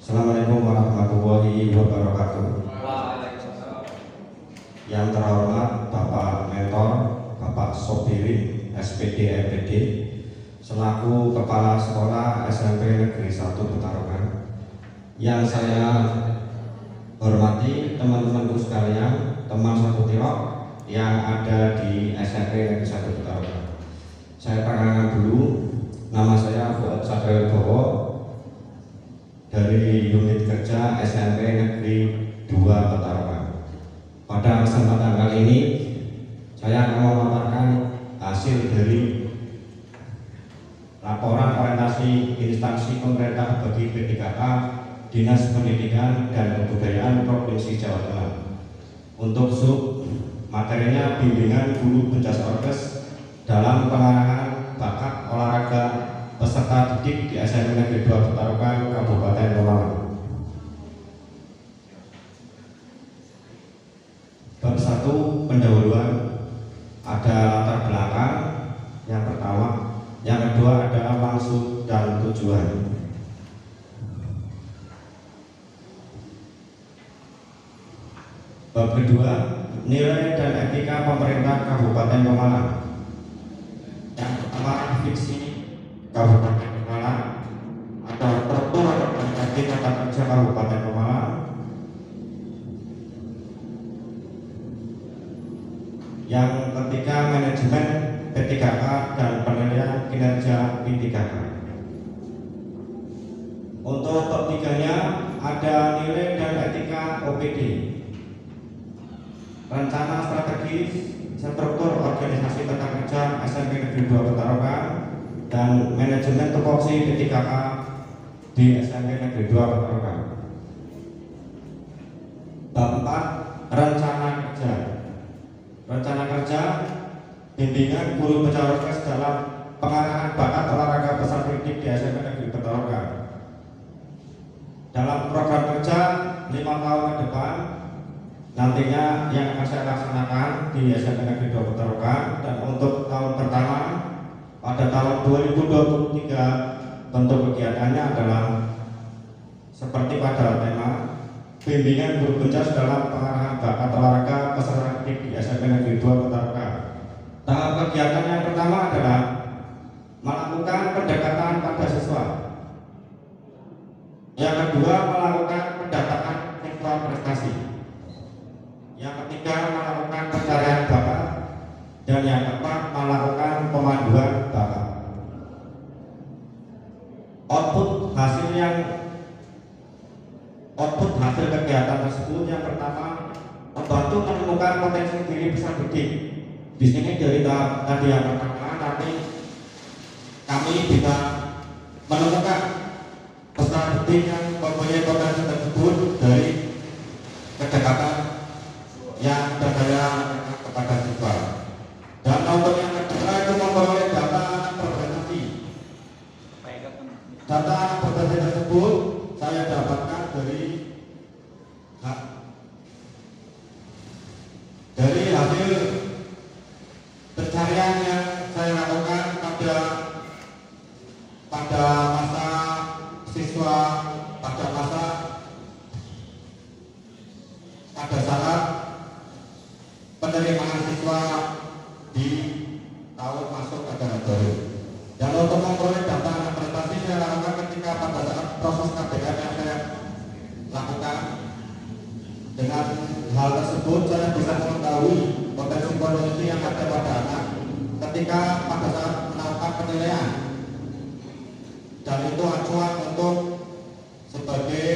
Assalamualaikum warahmatullahi wabarakatuh. Waalaikumsalam. Yang terhormat Bapak Mentor, Bapak Sobiri, SPD MPD, selaku Kepala Sekolah SMP Negeri 1 Petarukan. Yang saya hormati teman-temanku sekalian, teman satu tirok yang ada di SMP Negeri 1 Petarukan. Saya perkenalkan dulu, nama saya Fuad Sadril Bowo dari unit kerja SMP Negeri 2 Petarukan. Pada kesempatan kali ini saya akan memaparkan hasil dari laporan orientasi instansi pemerintah bagi P3K Dinas Pendidikan dan Kebudayaan Provinsi Jawa Tengah. Untuk sub materinya bimbingan guru penjas orkes dalam pengarahan bakat olahraga peserta didik di SMP Negeri 2 Petarukan Kabupaten Pemalang. Bab 1 pendahuluan, ada latar belakang yang pertama, yang kedua adalah maksud dan tujuan. Bab kedua, nilai dan etika pemerintah Kabupaten Pemalang. Yang pertama, fiksi Kabupaten Pemalang, ada Perpu Organisasi Tata Kerja Kabupaten Pemalang yang ketiga, manajemen P3K dan penilaian kinerja P3K. Untuk bab 3-nya ada nilai dan etika OPD, rencana strategis struktur organisasi tata kerja SMP Negeri 2 Petarukan dan manajemen tupoksi P3K di SMP Negeri 2 Petarukan. Bab 4, rencana kerja. Rencana kerja bimbingan guru penjas orkes dalam pengarahan bakat olahraga peserta didik di SMP Negeri Petarukan. Dalam program kerja 5 tahun ke depan nantinya yang akan saya laksanakan di SMP Negeri 2 Petarukan, dan untuk tahun pertama pada tahun 2023 bentuk kegiatannya adalah seperti pada tema bimbingan guru penjas dalam pengarahan bakat olahraga peserta didik di SMP Negeri 2 Petarukan. Tahap kegiatan yang pertama adalah melakukan pendekatan pada siswa. Yang kedua, melakukan pendataan siswa prestasi. Yang ketiga, melakukan pencarian bakat, dan yang keempat, melakukan pemanduan bakat. Output hasil kegiatan tersebut, yang pertama, membantu menemukan potensi diri peserta didik. Di sini dari tahap tadi yang pertama, nanti kami bisa menemukan peserta didik yang mempunyai potensi tersebut dari kedekatan yang berdaya kepada siswa. Dan untuk yang kedua itu memperoleh data berprestasi. Data berprestasi tersebut saya dapatkan dari hasil pencarian yang saya lakukan pada masa siswa, pada saat penerimaan siswa di tahun masuk ajaran baru. Dan untuk memperoleh data prestasi saya lakukan ketika pada saat proses KPR yang saya lakukan. Dengan hal tersebut saya bisa mengetahui potensi yang ada pada anak ketika pada saat melakukan penilaian, dan itu acuan untuk sebagai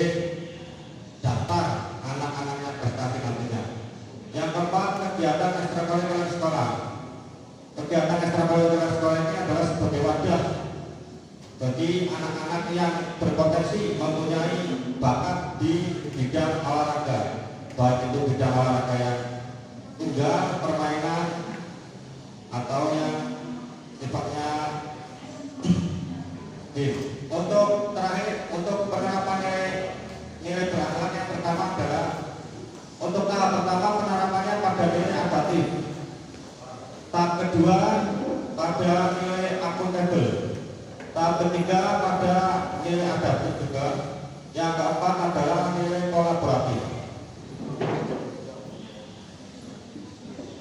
daftar anak-anak yang prestasi nantinya. Yang keempat, kegiatan ekstrakurikuler sekolah. Kegiatan ekstrakurikuler sekolah ini adalah sebagai wadah bagi anak-anak yang berpotensi mempunyai bakat di bidang olahraga, baik itu bidang olahraga yang tunggal, permainan, atau yang sifatnya game. Untuk terakhir, untuk penerapan nilai berakhlak, yang pertama adalah untuk tahap pertama penerapannya pada nilai adaptif, tahap kedua pada nilai akuntabel, tahap ketiga pada nilai adaptif juga, Yang keempat adalah nilai kolaboratif.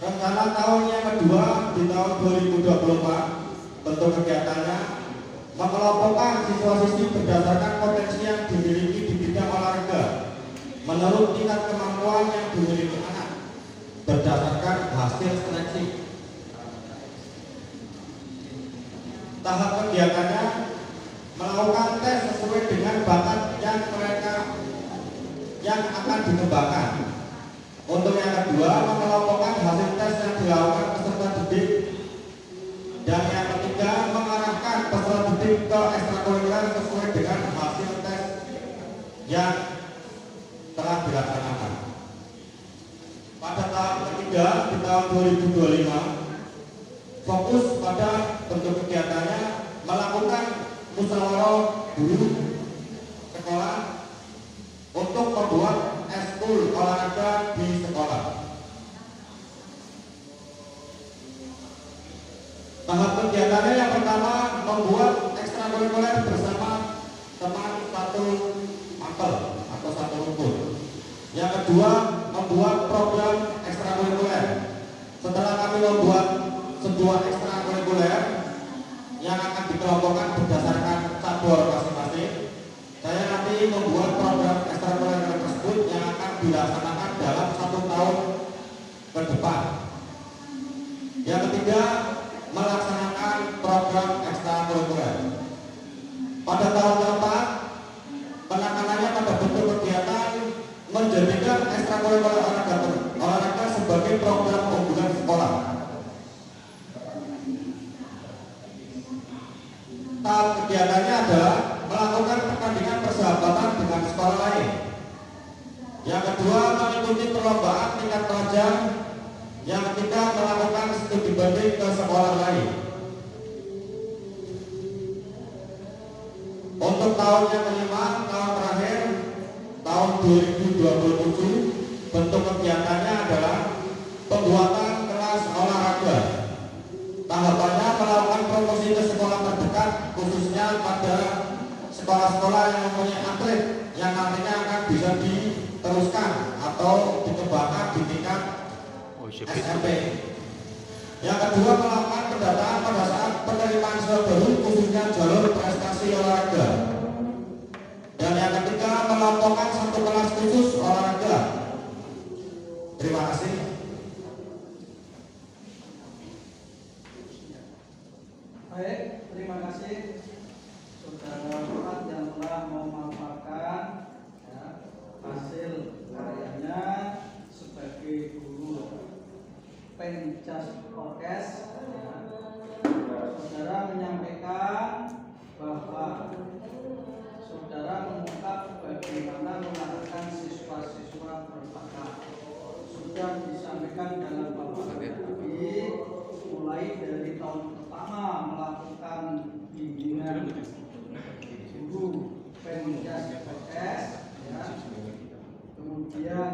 Rencana tahun yang kedua di tahun 2024 bentuk kegiatannya mengelompokkan siswa-siswi berdasarkan potensi yang dimiliki di bidang olahraga menurut tingkat kemampuan yang dimiliki anak berdasarkan hasil seleksi. Tahap kegiatannya melakukan tes sesuai dengan bakat yang akan dikembangkan. Untuk yang kedua, mengelompokkan hasil tes yang dilakukan peserta didik. Dan yang ketiga, mengarahkan peserta didik ke ekstrakurikuler sesuai dengan hasil tes yang telah dilaksanakan. Pada tahap ketiga di tahun 2025, fokus pada bentuk kegiatannya melakukan musyawarah guru sekolah untuk membuat eskul olahraga di sekolah. Tahap kegiatannya yang pertama membuat ekstrakurikuler bersama teman satu mapel atau satu rukun. Yang kedua membuat program ekstrakurikuler. Setelah kami membuat sebuah ekstrakurikuler yang akan dikelompokkan berdasarkan cabur masing-masing, saya nanti membuat program ekstrakurikuler tersebut yang akan dilaksanakan dalam 1 tahun ke depan. Yang ketiga, melaksanakan program ekstrakurikuler. Pada tahun keempat, penekanannya pada bentuk kegiatan menjadikan ekstrakurikuler olahraga sebagai program unggulan sekolah. Tahap kegiatannya adalah melakukan pertandingan persahabatan dengan sekolah lain. Yang kedua, mengikuti perlombaan tingkat pelajar. Yang ketiga, melakukan studi banding ke sekolah lain. Untuk tahun yang kelima, tahun terakhir, tahun 2027, bentuk kegiatannya adalah pembuatan kelas olahraga. Tahapannya melakukan promosi ke sekolah terdekat, khususnya pada sekolah-sekolah yang mempunyai atlet yang nantinya akan bisa diteruskan atau dikembangkan di tingkat SMP. Yang kedua, melakukan pendataan pada saat penerimaan siswa baru, khususnya jalur prestasi olahraga. Dan yang ketiga, melakukan 1 kelas khusus olahraga. Terima kasih. Baik, terima kasih Saudara Fuad yang telah memaparkan hasil karyanya sebagai guru Penjas Orkes. Saudara menyampaikan bahwa saudara mengungkap bagaimana melakukan siswa-siswa berbakat. Sudah disampaikan dalam paparan tadi, mulai dari tahun pertama melakukan bimbingan guru Penjas Orkes, kemudian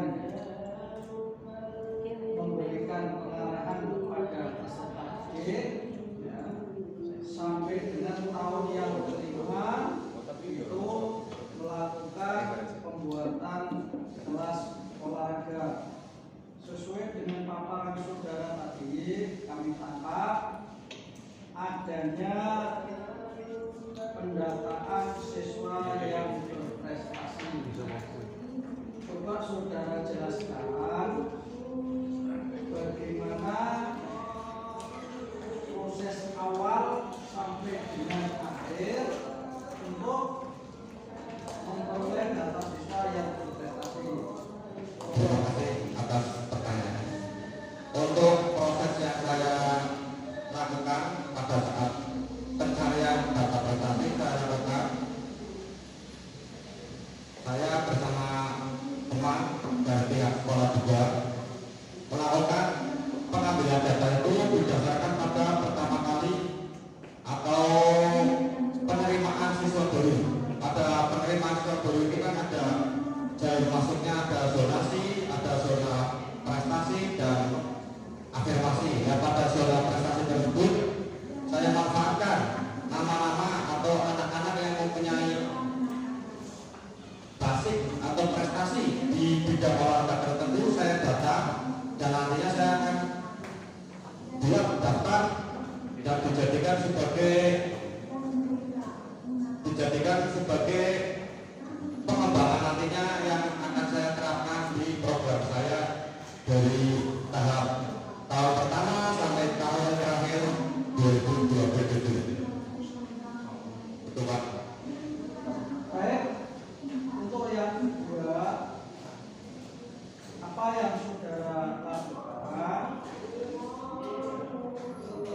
memberikan pengarahan kepada peserta didik, sampai dengan tahun yang kelima itu melakukan pembuatan kelas olahraga. Sesuai dengan paparan saudara tadi, kami tangkap adanya pendataan siswa yang berprestasi. Coba saudara jelaskan bagaimana proses awal sampai dengan akhir untuk memperoleh data siswa yang berprestasi. Terima kasih atas pertanyaan. Untuk proses yang saya lakukan pada saat pencarian data prestasi, saya lakukan, saya bersama teman dari pihak sekolah juga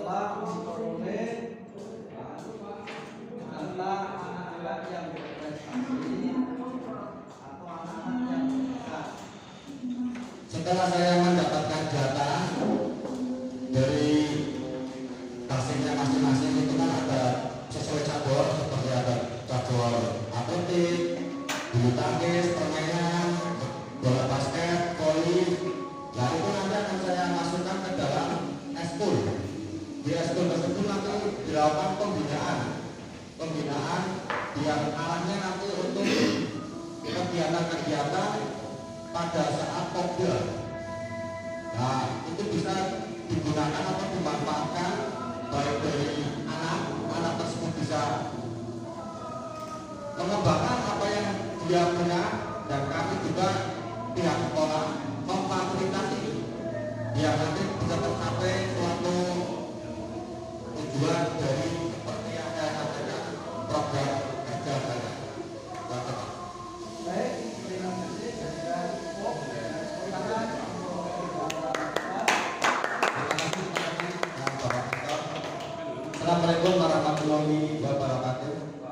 telah memperoleh data anak-anak yang berprestasi atau anak-anak yang berbakat. Setelah saya mendapatkan data dari tasnya masing-masing, itu kan ada sesuai cabur, seperti ada cabur atletik, bulu tangkis, permainan, bola basket, voli. Nah itu nanti akan saya masukkan ke dalam eskul. Di eskul tersebut nanti dilakukan pembinaan yang arahnya nanti untuk kegiatan-kegiatan pada saat Kopdar. Nah itu bisa digunakan atau dimanfaatkan baik dari anak tersebut bisa mengembangkan apa yang dia punya, dan kami juga pihak sekolah memfasilitasi biar nanti bisa tercapai suatu tujuan dari seperti yang saya sampaikan program kerja saya. Baik, terima kasih. Saya kira cukup. Silakan untuk Bapak. Assalamualaikum warahmatullahi wabarakatuh.